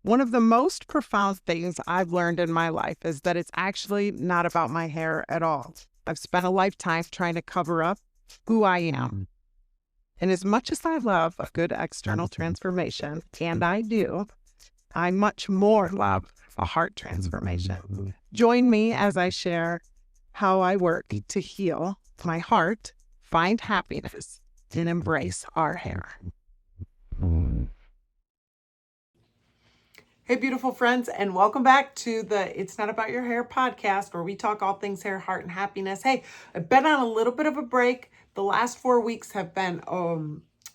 One of the most profound things I've learned in my life is that it's actually not about my hair at all. I've spent a lifetime trying to cover up who I am. And as much as I love a good external transformation, and I do, I much more love a heart transformation. Join me as I share how I work to heal my heart, find happiness, and embrace our hair. Hey, beautiful friends, and welcome back to the It's Not About Your Hair podcast, where we talk all things hair, heart, and happiness. Hey, I've been on a little bit of a break. The last 4 weeks have been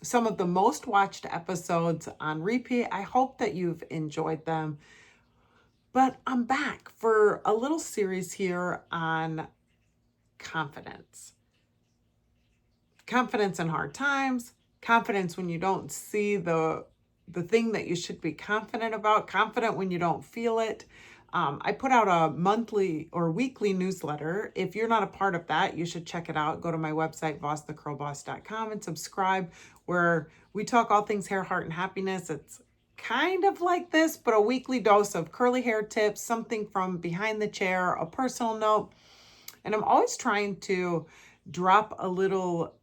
some of the most watched episodes on repeat. I hope that you've enjoyed them. But I'm back for a little series here on confidence. Confidence in hard times, confidence when you don't see the thing that you should be confident about, confident when you don't feel it. I put out a monthly or weekly newsletter. If you're not a part of that, you should check it out. Go to my website, vossthecurlboss.com, and subscribe, where we talk all things hair, heart, and happiness. It's kind of like this, but a weekly dose of curly hair tips, something from behind the chair, a personal note. And I'm always trying to drop a little,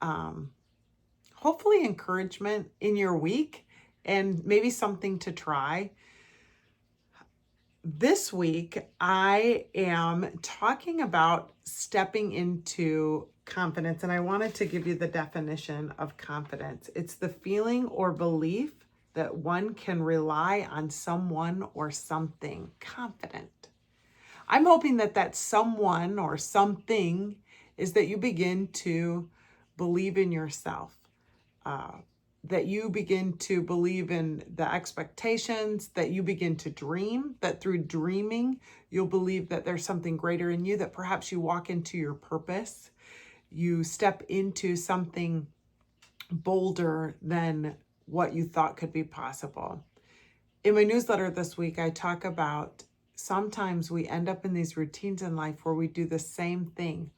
hopefully encouragement in your week and maybe something to try. This week, I am talking about stepping into confidence, and I wanted to give you the definition of confidence. It's the feeling or belief that one can rely on someone or something. Confident. I'm hoping that that someone or something is that you begin to believe in yourself, that you begin to believe in the expectations, that you begin to dream, that through dreaming, you'll believe that there's something greater in you, that perhaps you walk into your purpose, you step into something bolder than what you thought could be possible. In my newsletter this week, I talk about sometimes we end up in these routines in life where we do the same thing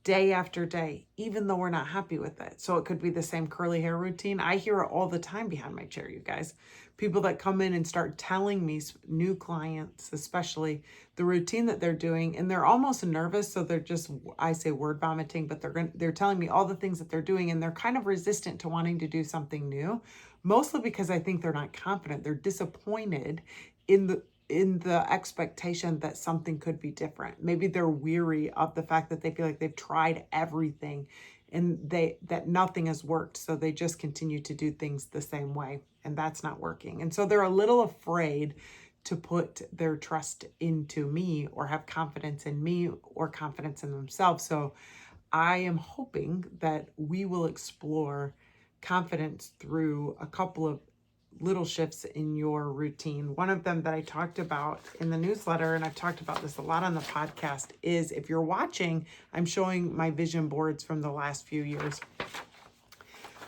day after day, even though we're not happy with it. So it could be the same curly hair routine. I hear it all the time behind my chair, you guys. People that come in and start telling me, new clients especially, the routine that they're doing, and they're almost nervous. So they're just, I say word vomiting, but they're telling me all the things that they're doing, and they're kind of resistant to wanting to do something new, mostly because I think they're not confident. They're disappointed in the expectation that something could be different. Maybe they're weary of the fact that they feel like they've tried everything and that nothing has worked. So they just continue to do things the same way, and that's not working. And so they're a little afraid to put their trust into me or have confidence in me or confidence in themselves. So I am hoping that we will explore confidence through a couple of little shifts in your routine. One of them that I talked about in the newsletter, and I've talked about this a lot on the podcast, is if you're watching, I'm showing my vision boards from the last few years.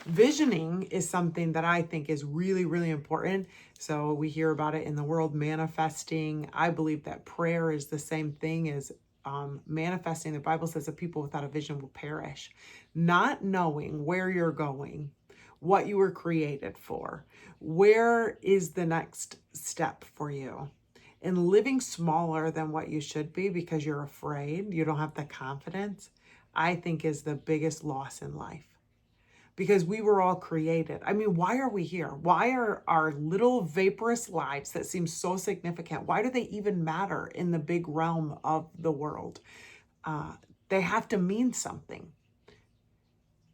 Visioning is something that I think is really, really important. So we hear about it in the world, manifesting. I believe that prayer is the same thing as manifesting. The Bible says that people without a vision will perish. Not knowing where you're going, what you were created for, where is the next step for you, and living smaller than what you should be because you're afraid, you don't have the confidence, I think is the biggest loss in life. Because we were all created. I mean, why are we here? Why are our little vaporous lives that seem so significant, why do they even matter in the big realm of the world? They have to mean something.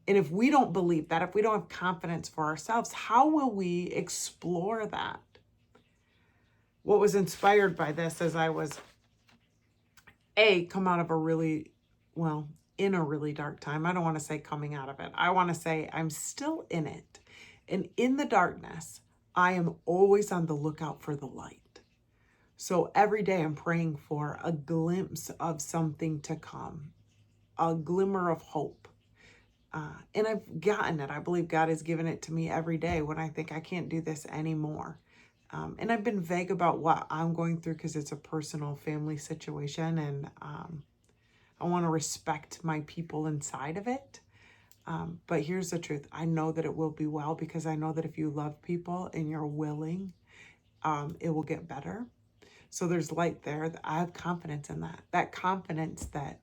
And if we don't believe that, if we don't have confidence for ourselves, how will we explore that? What was inspired by this as I was, come out of a really, in a really dark time. I don't want to say coming out of it. I want to say I'm still in it. And in the darkness, I am always on the lookout for the light. So every day I'm praying for a glimpse of something to come, a glimmer of hope. And I've gotten it. I believe God has given it to me every day when I think I can't do this anymore. And I've been vague about what I'm going through because it's a personal family situation, and I want to respect my people inside of it. But here's the truth. I know that it will be well, because I know that if you love people and you're willing it will get better. So there's light there. I have confidence in that. That confidence that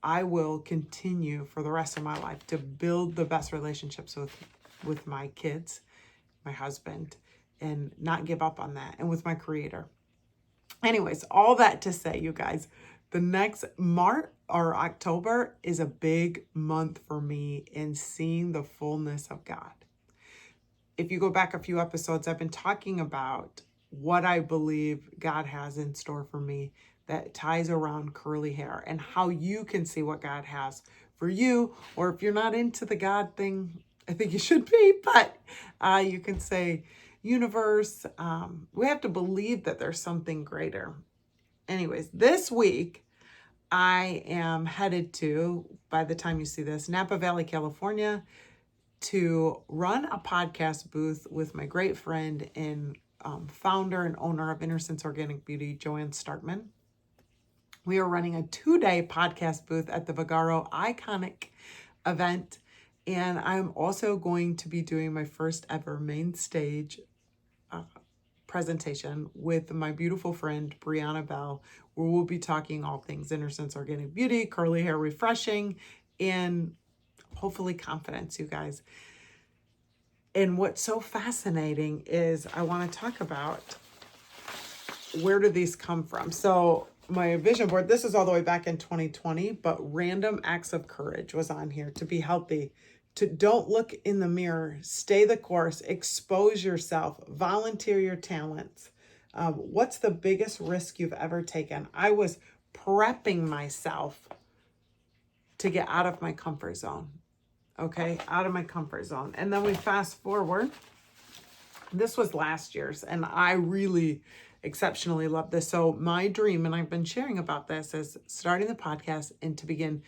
I will continue for the rest of my life to build the best relationships with my kids, my husband, and not give up on that, and with my creator. Anyways, all that to say, you guys, the next March or October is a big month for me in seeing the fullness of God. If you go back a few episodes, I've been talking about what I believe God has in store for me that ties around curly hair and how you can see what God has for you. Or if you're not into the God thing, I think you should be, but you can say, universe, we have to believe that there's something greater. Anyways, this week I am headed to, by the time you see this, Napa Valley, California, to run a podcast booth with my great friend and founder and owner of Innocence Organic Beauty, Joanne Starkman. We are running a 2-day podcast booth at the Vegaro Iconic event. And I'm also going to be doing my first ever main stage presentation with my beautiful friend, Brianna Bell, where we'll be talking all things Innocence Organic Beauty, curly hair refreshing, and hopefully confidence, you guys. And what's so fascinating is I want to talk about where do these come from. So my vision board, this is all the way back in 2020, but random acts of courage was on here: to be healthy, to don't look in the mirror, stay the course, expose yourself, volunteer your talents. What's the biggest risk you've ever taken? I was prepping myself to get out of my comfort zone. Okay, out of my comfort zone. And then we fast forward. This was last year's, and I really exceptionally love this. So my dream, and I've been sharing about this, is starting the podcast and to begin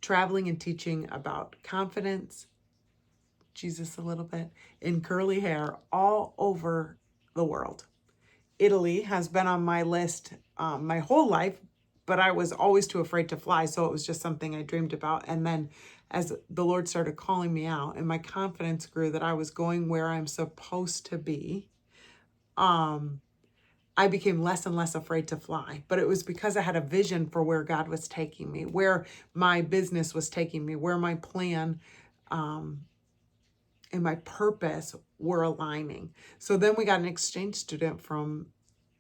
traveling and teaching about confidence, Jesus a little bit, in curly hair all over the world. Italy has been on my list my whole life, but I was always too afraid to fly. So it was just something I dreamed about. And then as the Lord started calling me out and my confidence grew that I was going where I'm supposed to be, I became less and less afraid to fly. But it was because I had a vision for where God was taking me, where my business was taking me, where my plan and my purpose were aligning. So then we got an exchange student from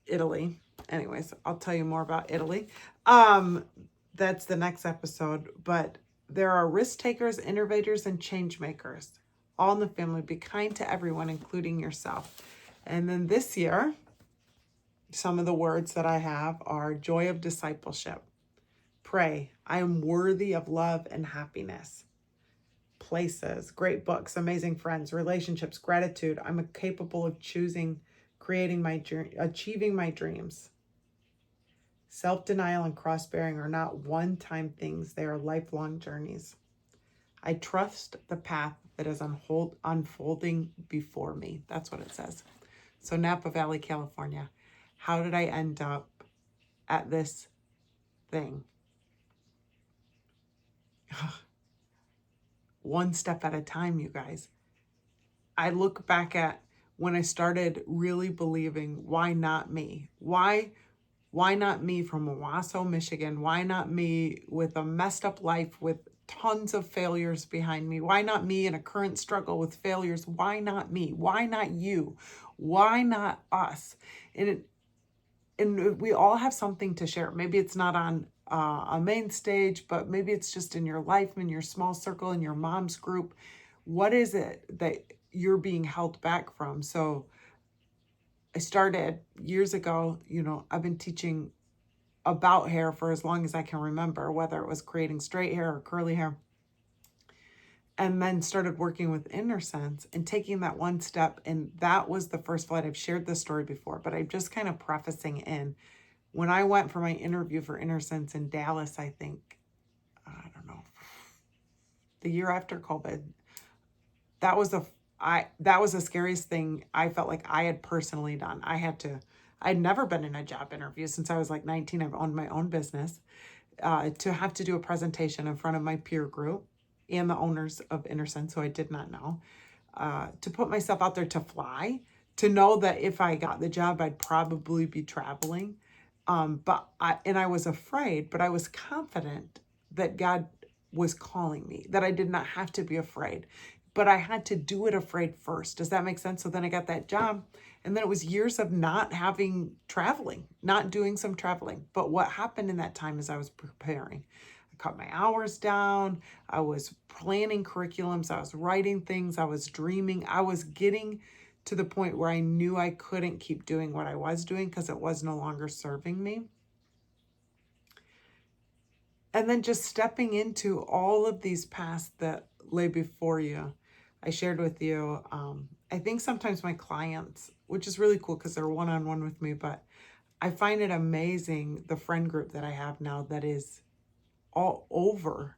Italy. Anyways, I'll tell you more about Italy. That's the next episode. But there are risk takers, innovators, and change makers, all in the family. Be kind to everyone, including yourself. And then this year, some of the words that I have are joy of discipleship. Pray. I am worthy of love and happiness. Places, great books, amazing friends, relationships, gratitude. I'm capable of choosing, creating my dream, achieving my dreams. Self-denial and cross-bearing are not one-time things. They are lifelong journeys. I trust the path that is unfolding before me. That's what it says. So Napa Valley, California. How did I end up at this thing? One step at a time, you guys. I look back at when I started really believing, why not me? Why not me from Owasso, Michigan? Why not me with a messed up life with tons of failures behind me? Why not me in a current struggle with failures? Why not me? Why not you? Why not us? And we all have something to share. Maybe it's not on a main stage, but maybe it's just in your life, in your small circle, in your mom's group. What is it that you're being held back from? So I started years ago, I've been teaching about hair for as long as I can remember, whether it was creating straight hair or curly hair. And then started working with Innocence and taking that one step. And that was the first flight. I've shared this story before, but I'm just kind of prefacing in. When I went for my interview for Innocence in Dallas, I think, I don't know, the year after COVID, that was the scariest thing I felt like I had personally done. I'd never been in a job interview since I was like 19. I've owned my own business. To have to do a presentation in front of my peer group and the owners of Innocence, who I did not know, to put myself out there to fly, to know that if I got the job, I'd probably be traveling. I was afraid, but I was confident that God was calling me, that I did not have to be afraid, but I had to do it afraid first. Does that make sense? So then I got that job, and then it was years of not traveling, not doing some traveling. But what happened in that time is I was preparing. I cut my hours down. I was planning curriculums. I was writing things. I was dreaming. I was getting to the point where I knew I couldn't keep doing what I was doing because it was no longer serving me. And then just stepping into all of these paths that lay before you. I shared with you, I think sometimes my clients, which is really cool because they're one-on-one with me, but I find it amazing the friend group that I have now that is all over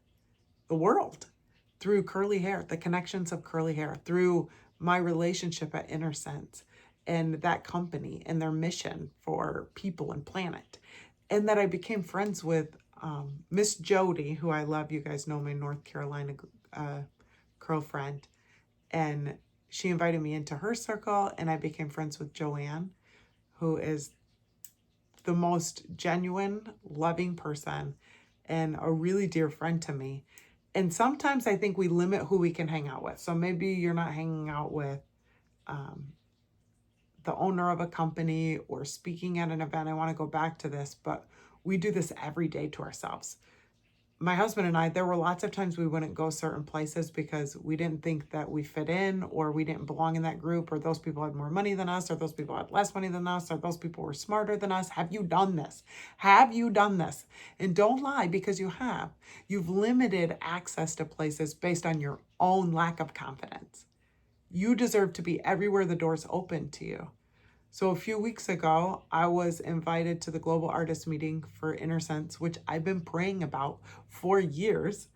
the world through curly hair, the connections of curly hair, through my relationship at Inner Sense and that company and their mission for people and planet. And that I became friends with Miss Jody, who I love. You guys know my North Carolina girlfriend. And she invited me into her circle, and I became friends with Joanne, who is the most genuine, loving person and a really dear friend to me. And sometimes I think we limit who we can hang out with. So maybe you're not hanging out with the owner of a company or speaking at an event. I want to go back to this, but we do this every day to ourselves. My husband and I, there were lots of times we wouldn't go certain places because we didn't think that we fit in, or we didn't belong in that group, or those people had more money than us, or those people had less money than us, or those people were smarter than us. Have you done this? Have you done this? And don't lie, because you have. You've limited access to places based on your own lack of confidence. You deserve to be everywhere the door's open to you. So a few weeks ago, I was invited to the Global Artist Meeting for Inner Sense, which I've been praying about for years,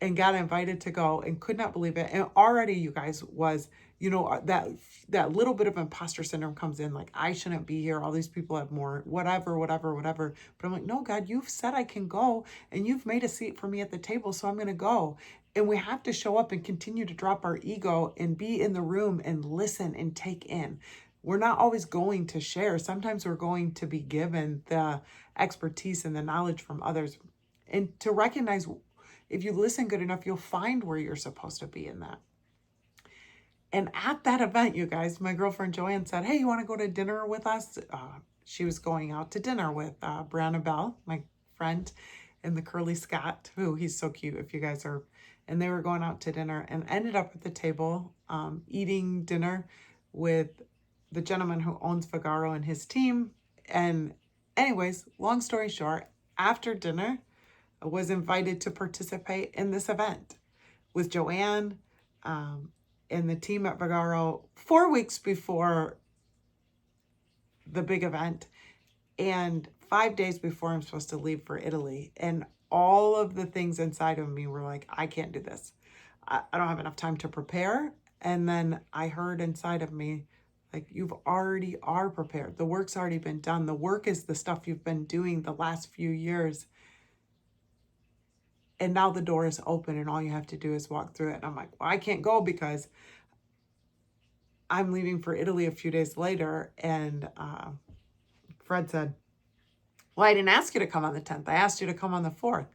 and got invited to go and could not believe it. And already, you guys, was, that little bit of imposter syndrome comes in, like, I shouldn't be here. All these people have more, whatever. But I'm like, no, God, you've said I can go, and you've made a seat for me at the table, so I'm going to go. And we have to show up and continue to drop our ego and be in the room and listen and take in. We're not always going to share. Sometimes we're going to be given the expertise and the knowledge from others. And to recognize, if you listen good enough, you'll find where you're supposed to be in that. And at that event, you guys, my girlfriend Joanne said, hey, you want to go to dinner with us? She was going out to dinner with Brianna Bell, my friend, and the Curly Scott, who he's so cute if you guys are. And they were going out to dinner and ended up at the table eating dinner with the gentleman who owns Vegaro and his team. And anyways, long story short, after dinner, I was invited to participate in this event with Joanne and the team at Vegaro 4 weeks before the big event and 5 days before I'm supposed to leave for Italy. And all of the things inside of me were like, I can't do this. I don't have enough time to prepare. And then I heard inside of me, like, you've already are prepared. The work's already been done. The work is the stuff you've been doing the last few years. And now the door is open and all you have to do is walk through it. And I'm like, well, I can't go because I'm leaving for Italy a few days later. And Fred said, well, I didn't ask you to come on the 10th. I asked you to come on the 4th.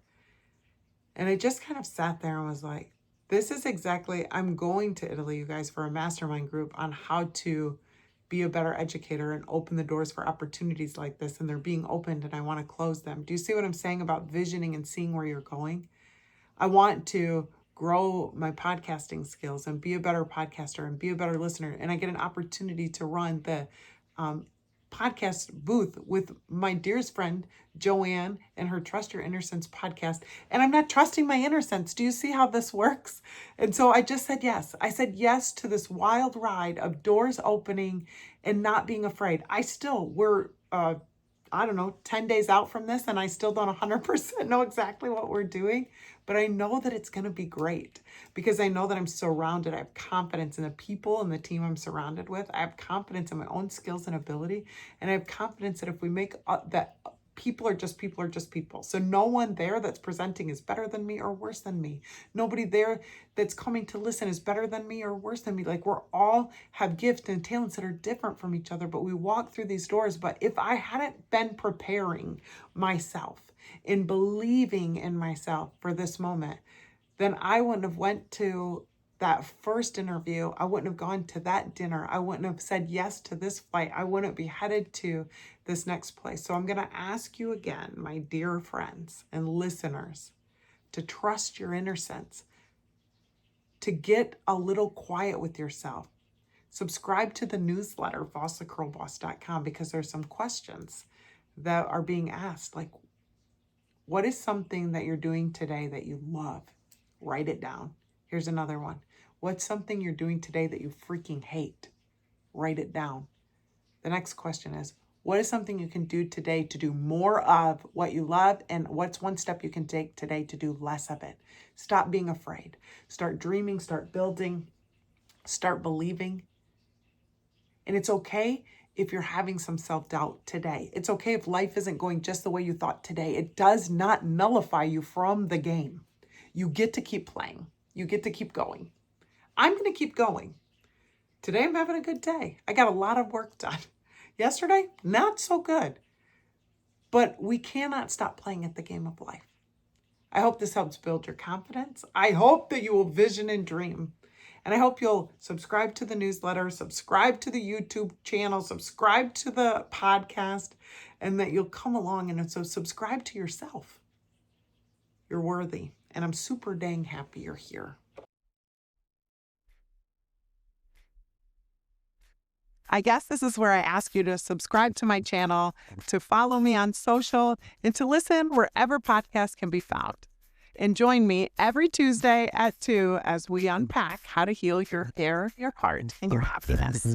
And I just kind of sat there and was like, this is exactly, I'm going to Italy, you guys, for a mastermind group on how to be a better educator and open the doors for opportunities like this. And they're being opened and I want to close them. Do you see what I'm saying about visioning and seeing where you're going? I want to grow my podcasting skills and be a better podcaster and be a better listener. And I get an opportunity to run the podcast booth with my dearest friend, Joanne, and her Trust Your Inner Sense podcast. And I'm not trusting my inner sense. Do you see how this works? And so I just said yes. I said yes to this wild ride of doors opening and not being afraid. We're 10 days out from this, and I still don't 100% know exactly what we're doing, but I know that it's going to be great because I know that I'm surrounded. I have confidence in the people and the team I'm surrounded with. I have confidence in my own skills and ability, and I have confidence that if we make that people are just people are just people. So no one there that's presenting is better than me or worse than me. Nobody there that's coming to listen is better than me or worse than me. Like, we're all have gifts and talents that are different from each other, but we walk through these doors. But if I hadn't been preparing myself and believing in myself for this moment, then I wouldn't have went to that first interview. I wouldn't have gone to that dinner. I wouldn't have said yes to this flight. I wouldn't be headed to this next place. So I'm going to ask you again, my dear friends and listeners, to trust your inner sense, to get a little quiet with yourself. Subscribe to the newsletter, bossthecurlboss.com, because there's some questions that are being asked. Like, what is something that you're doing today that you love? Write it down. Here's another one. What's something you're doing today that you freaking hate? Write it down. The next question is, what is something you can do today to do more of what you love? And what's one step you can take today to do less of it? Stop being afraid. Start dreaming, start building, start believing. And it's okay if you're having some self-doubt today. It's okay if life isn't going just the way you thought today. It does not nullify you from the game. You get to keep playing. You get to keep going. I'm going to keep going. Today I'm having a good day. I got a lot of work done. Yesterday, not so good. But we cannot stop playing at the game of life. I hope this helps build your confidence. I hope that you will vision and dream. And I hope you'll subscribe to the newsletter, subscribe to the YouTube channel, subscribe to the podcast, and that you'll come along and so subscribe to yourself. You're worthy. And I'm super dang happy you're here. I guess this is where I ask you to subscribe to my channel, to follow me on social, and to listen wherever podcasts can be found. And join me every Tuesday at 2 as we unpack how to heal your hair, your heart, and your happiness.